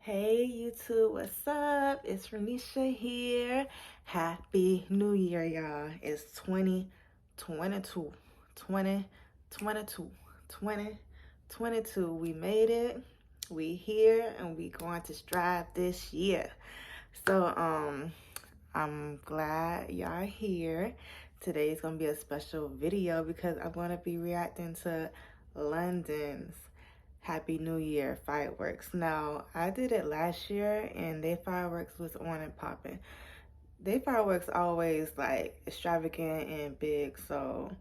Hey YouTube, what's up? It's Ranisha here. Happy New Year, y'all. It's 2022. 2022. 2022. We made it. We here and we going to strive this year. So I'm glad y'all here. Today's gonna be a special video because I'm gonna be reacting to London's Happy New Year fireworks. Now, I did it last year and their fireworks was on and popping. Their fireworks always like extravagant and big, so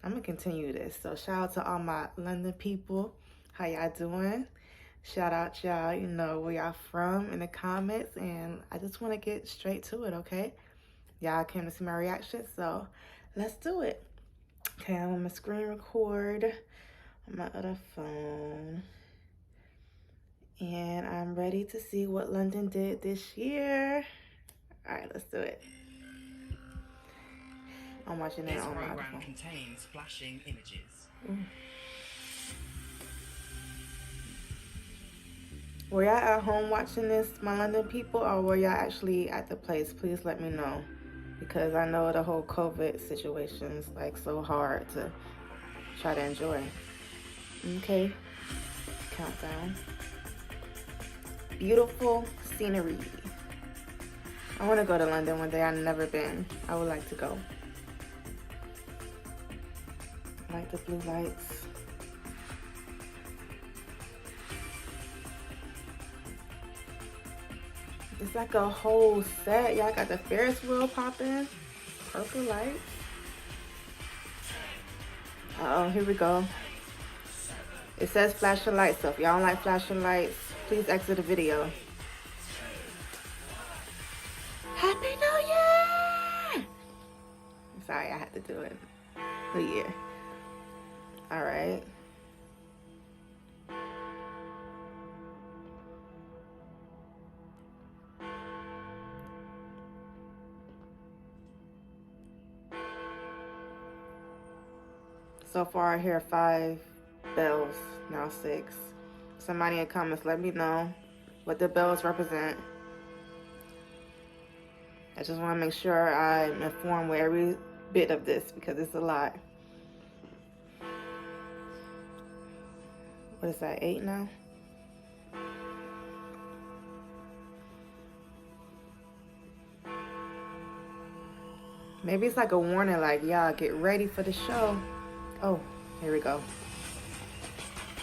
I'm gonna continue this. So shout out to all my London people. How y'all doing? Shout out y'all, you know, where y'all from in the comments, and I just want to get straight to it, okay? Y'all came to see my reaction, so let's do it. Okay, I'm gonna screen record on my other phone. And I'm ready to see what London did this year. All right, let's do it. I'm watching it on my phone. This program contains flashing images. Were y'all at home watching this, my London people, or were y'all actually at the place? Please let me know, because I know the whole COVID situation is like so hard to try to enjoy. Okay, countdown. Beautiful scenery. I want to go to London one day. I've never been. I would like to go. I like the blue lights. It's like a whole set. Y'all got the Ferris wheel popping. Purple lights. Uh-oh, here we go. It says flashing lights, so if y'all don't like flashing lights, please exit the video. Happy New Year! Sorry, I had to do it. New Year. All right. So far, I hear 5 bells, now 6. Somebody in the comments, let me know what the bells represent. I just want to make sure I'm informed with every bit of this because it's a lot. What is that, 8 now? Maybe it's like a warning, like, y'all get ready for the show. Oh, here we go.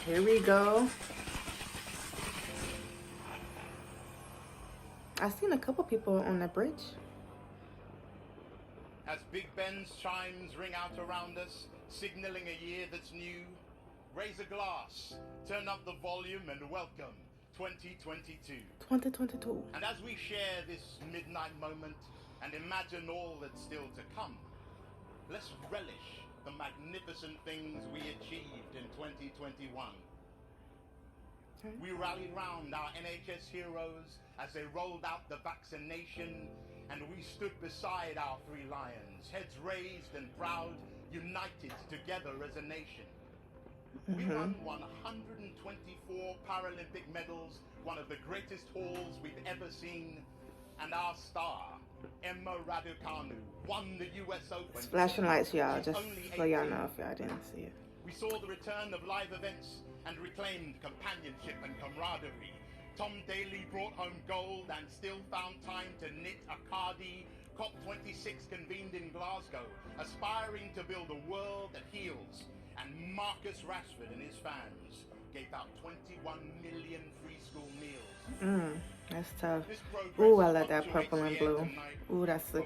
Here we go. I've seen a couple people on the bridge. As Big Ben's chimes ring out around us, signaling a year that's new, raise a glass, turn up the volume and welcome 2022. 2022. And as we share this midnight moment and imagine all that's still to come, let's relish the magnificent things we achieved in 2021. We rallied round our NHS heroes as they rolled out the vaccination, and we stood beside our 3 lions, heads raised and proud, united together as a nation. We won 124 Paralympic medals, one of the greatest hauls we've ever seen, and our star, Emma Raducanu, won the US Open. It's flashing lights, y'all, just so y'all know if y'all didn't see it. We saw the return of live events and reclaimed companionship and camaraderie. Tom Daley brought home gold and still found time to knit a Cardi. COP26 convened in Glasgow, aspiring to build a world that heals. And Marcus Rashford and his fans gave out 21 million free school meals. That's tough. Ooh, I love that purple and blue. Ooh, that's a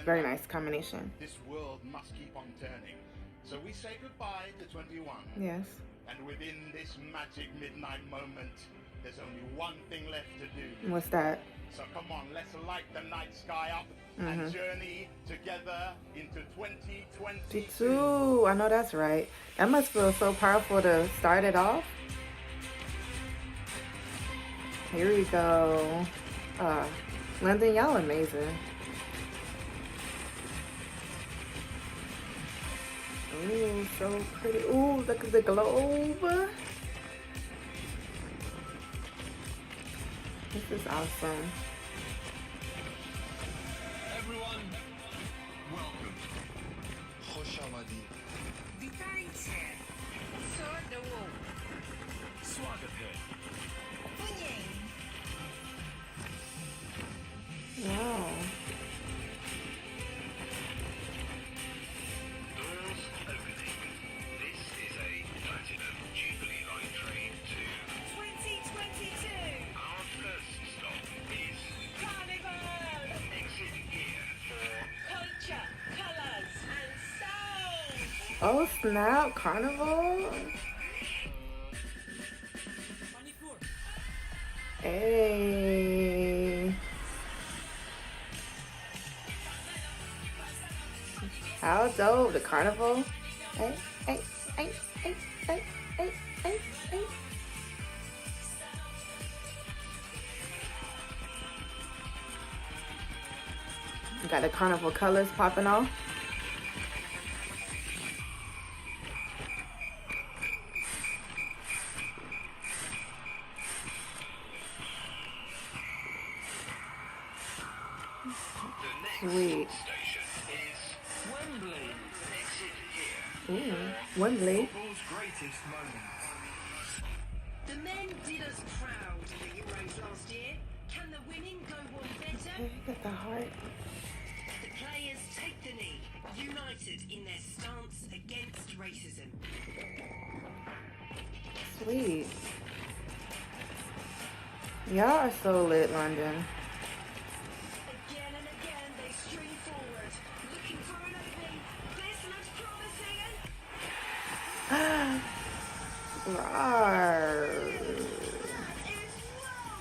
very nice combination. This world must keep on turning. So we say goodbye to 21. Yes. And within this magic midnight moment, there's only one thing left to do. What's that? So come on, let's light the night sky up and journey together into 2022. I know that's right. That must feel so powerful to start it off. Here we go. London, y'all amazing. Ooh, so pretty. Ooh, look at the globe. This is awesome. Everyone, welcome. خوش آمدی. Witajcie! Co do Swagat hai. Wow. Doors opening. This is a Platinum Jubilee Line train to 2022! our first stop is Carnival! exit here for Culture, colours and sound! Oh snap, Carnival. Hey. How dope, the Carnival. Hey, hey, hey, hey, hey, hey, hey, hey. Got the Carnival colors popping off. the next Sweet. station is Wembley. Exit here. Ooh, Wembley. Football's greatest moments. The men did us proud in the Euros last year. Can the women go one better? Hey, got the heart. The players take the knee, united in their stance against racism. Sweet. Y'all are so lit, London. Again and again they stream forward, looking for an opening. This looks promising. Rawr.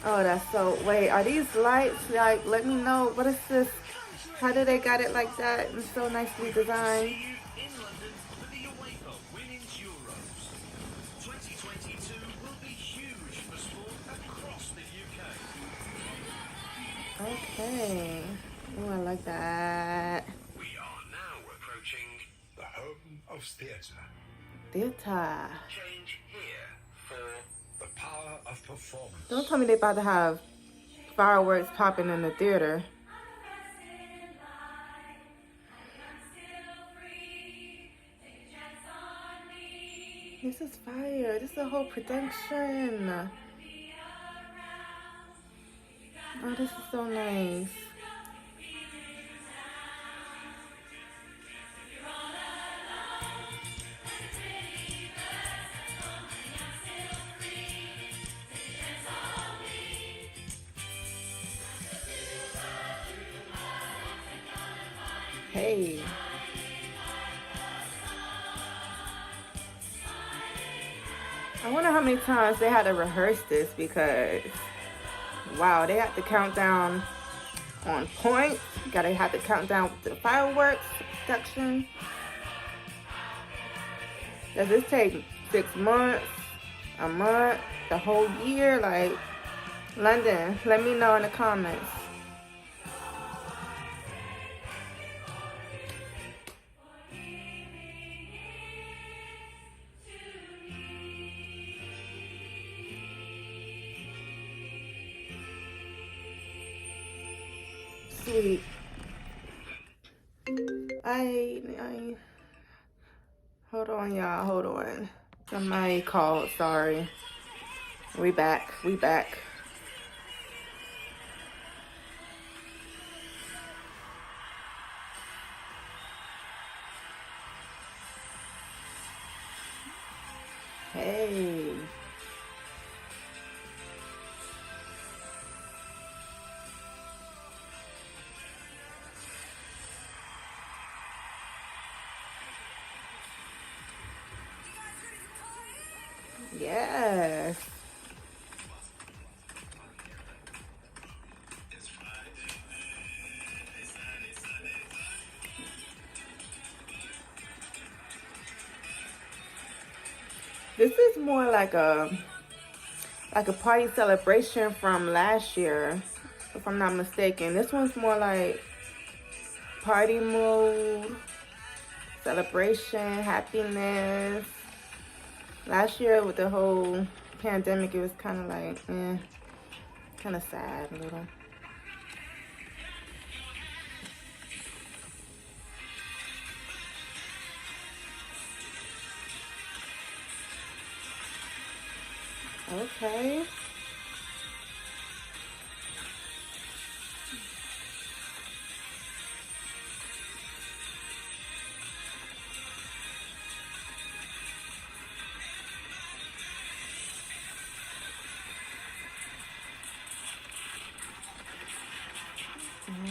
Oh, that's so. Wait, are these lights? Like, let me know. What is this? How do they got it like that and so nicely designed? See you in London for the UEFA Women's Euros. 2022 will be huge for sport across the UK. Okay. Oh, I like that. We are now approaching the home of theatre. Theater. Change here for the power of performance. Don't tell me they about to have fireworks popping in the theater. This is fire. This is a whole production. Oh, this is so nice. Hey. I wonder how many times they had to rehearse this because, wow, they have to count down on point. Gotta have to count down with the fireworks production. Does this take 6 months, a month, the whole year? Like, London, let me know in the comments. Sweet. I hold on, y'all, hold on. Somebody called, sorry. We back. Hey. Yes. This is more like a party celebration from last year, if I'm not mistaken. This one's more like party mood, celebration, happiness. Last year with the whole pandemic, it was kind of like, eh. Kind of sad a little. Okay.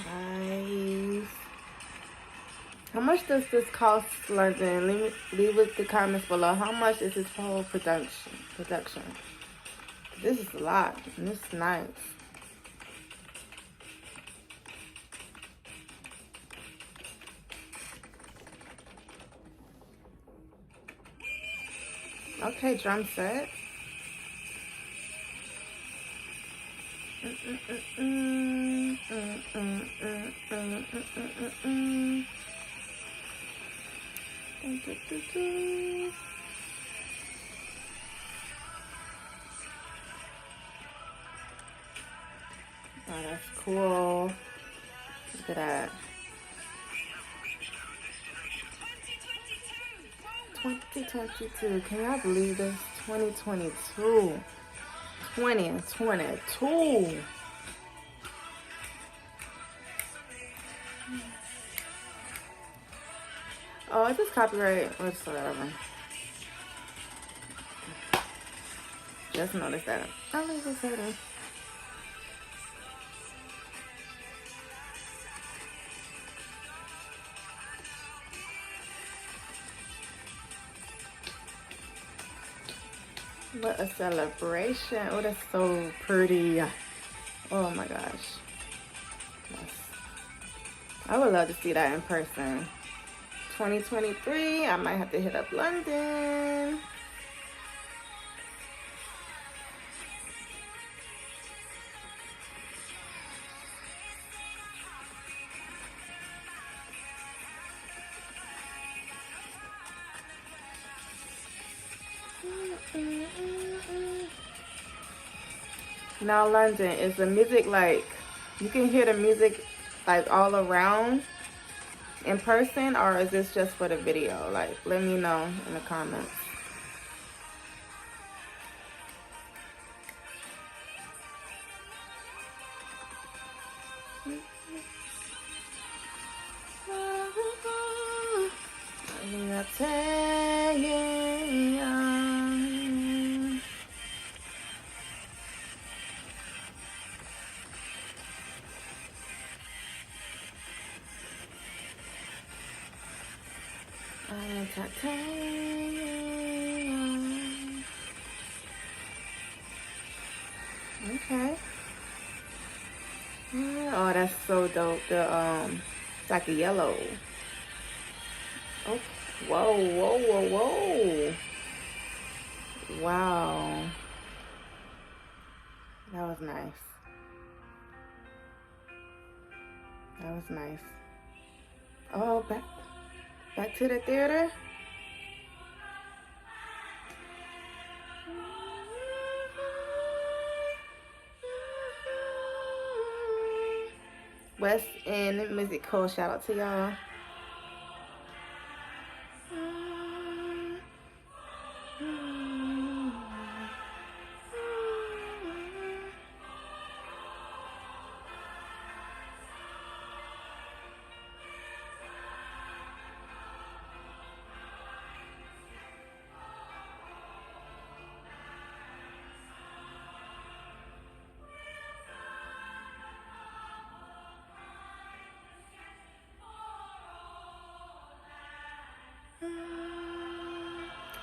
Nice. How much does this cost, London? Leave with the comments below. How much is this whole production? This is a lot. And this is nice. Okay, drum set. Oh, that's cool. Look at that. 2022. Can y'all believe this? 2022. 2022. Oh, is this copyright? Whatsoever. Just noticed that. I like this setting. What a celebration. Oh, that's so pretty. Oh my gosh. Yes. I would love to see that in person. 2023, I might have to hit up London. Now, London, is the music like, you can hear the music like all around in person, or is this just for the video? Like, let me know in the comments. Okay. Oh, that's so dope. It's like a yellow. Oh, whoa. Wow. That was nice. That was nice. Oh, back to the theater. West End Musical. Shout out to y'all.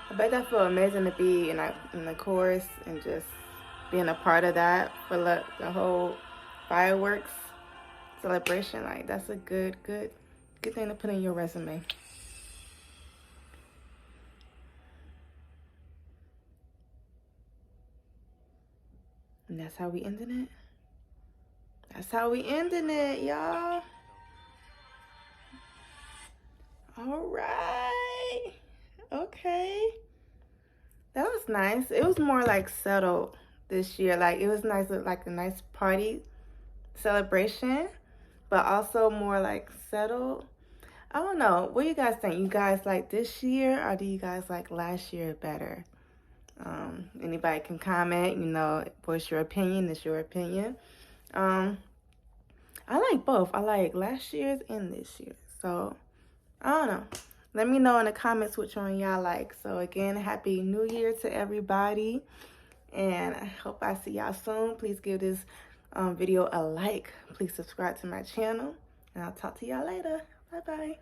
I bet that feel amazing to be in the chorus and just being a part of that for the whole fireworks celebration. Like, that's a good thing to put in your resume. And that's how we ending it. That's how we ending it, y'all. All right. Okay. That was nice. It was more like settled this year. Like, it was nice, like a nice party celebration, but also more like settled. I don't know. What do you guys think? You guys like this year, or do you guys like last year better? Anybody can comment, you know, voice your opinion. It's your opinion. I like both. I like last year's and this year. So, I don't know. Let me know in the comments which one y'all like. So, again, Happy New Year to everybody. And I hope I see y'all soon. Please give this video a like. Please subscribe to my channel. And I'll talk to y'all later. Bye-bye.